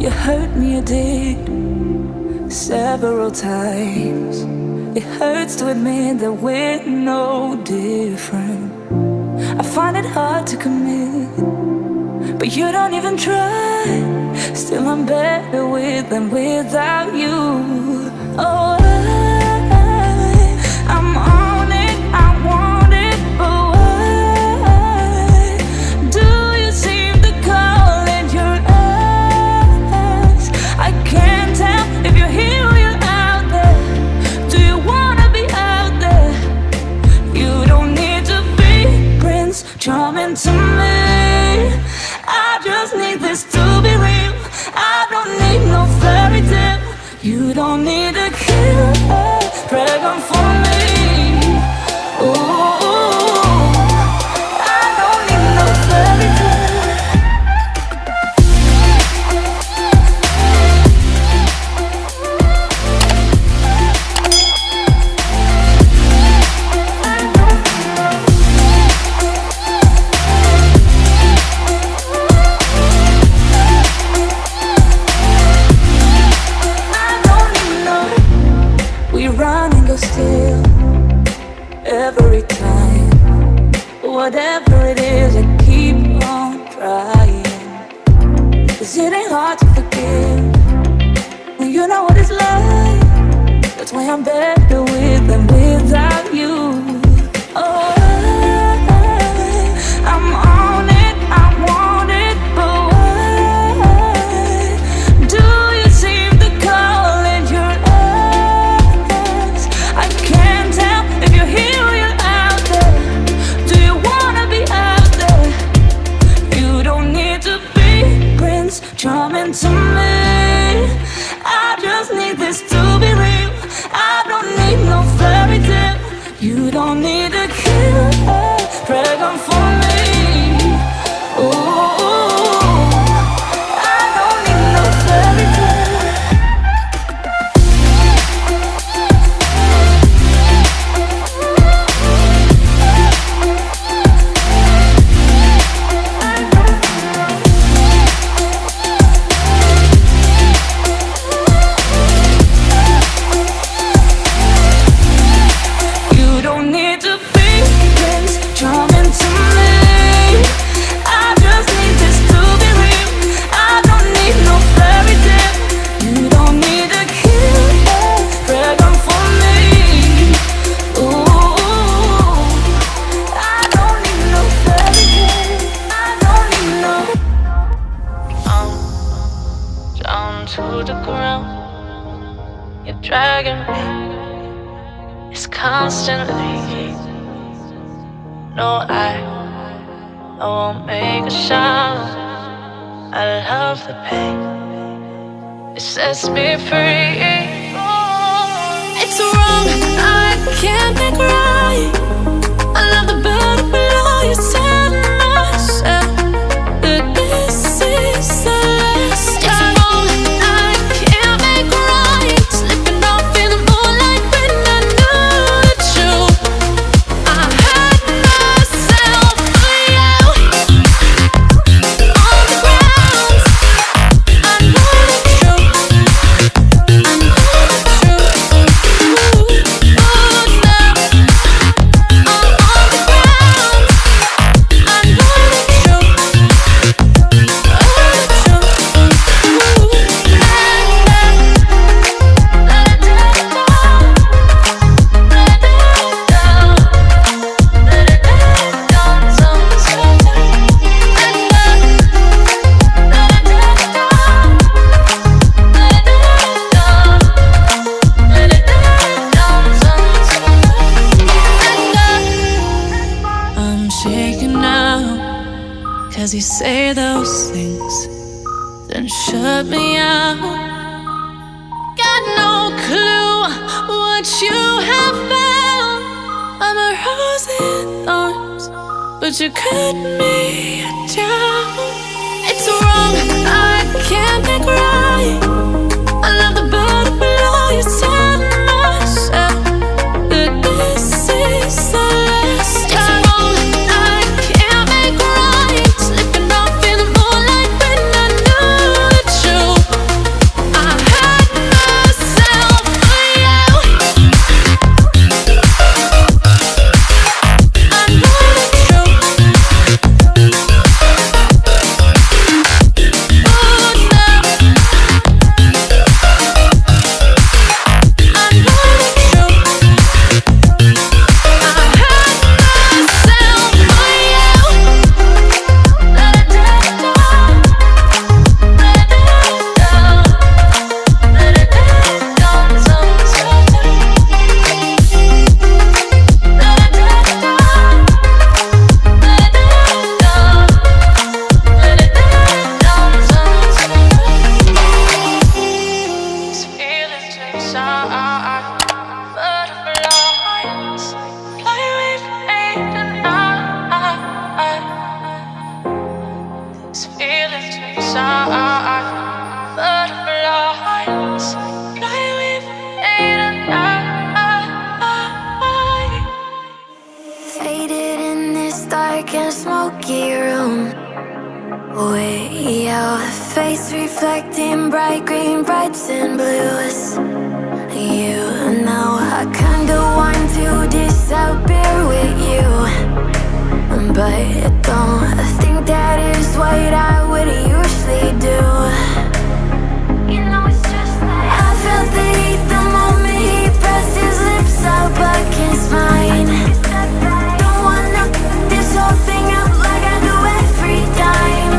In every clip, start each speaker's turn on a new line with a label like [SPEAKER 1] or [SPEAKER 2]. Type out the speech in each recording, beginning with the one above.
[SPEAKER 1] You hurt me, you did, several times. It hurts to admit that we're no different. I find it hard to commit, but you don't even try. Still I'm better with than without you. Oh, I'm on it, I want it, but why do you seem to call it your eyes? I can't tell if you're here or you're out there. Do you wanna be out there? You don't need to be Prince Charming to me. I just need this to be real. I don't need no fairy tale. You don't need a killer dragon for me. Ooh, I don't need no fairy tale. Still, every time, whatever it is, I keep on trying. 'Cause it ain't hard to forgive when you know what it's like. That's why I'm better with than without you. Oh, I'm on it, I want it, but why do you seem to call it your eyes? I can't tell if you're here or you're out there. Do you wanna be out there? You don't need to be Prince Charming to me. I just need this to be real. I don't need no fairy tale. You don't need a killer dragon for me. Ooh, I don't need no fairy tale. To the ground, you're dragging me. It's constantly. No, I won't make a sound. I love the pain. It sets me free. It's wrong, I can't make right. I love the bird below you said myself. That this is the last time. You say those things, then shut me out. Got no clue what you have found. I'm a rose in thorns, but you cut me down. It's wrong, I can't make right. I love the bird below you said myself. That this is the last time. It's wrong, I can't make right. Slipping off in the moonlight when I knew the truth. and smoky room, with your face reflecting bright green, reds and blues. You know I kinda want to disappear with you, but don't think that is what I would usually do. You know it's just like I felt the heat the moment he pressed his lips up against mine. Don't wanna this whole thing up like I do every time.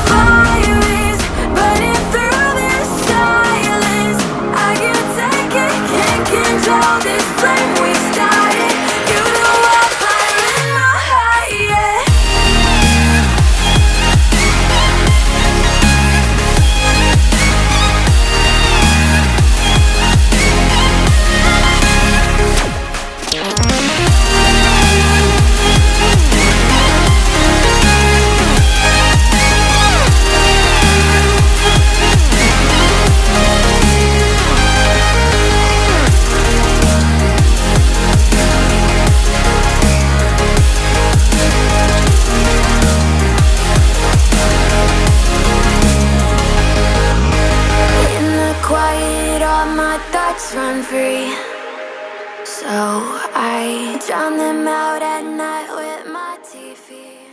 [SPEAKER 1] Fire is burning through this silence. I can't take it, can't control this flame we started. You know I'm flying my high, yeah. In the quiet, all my thoughts run free, so I drown them out at night with my TV.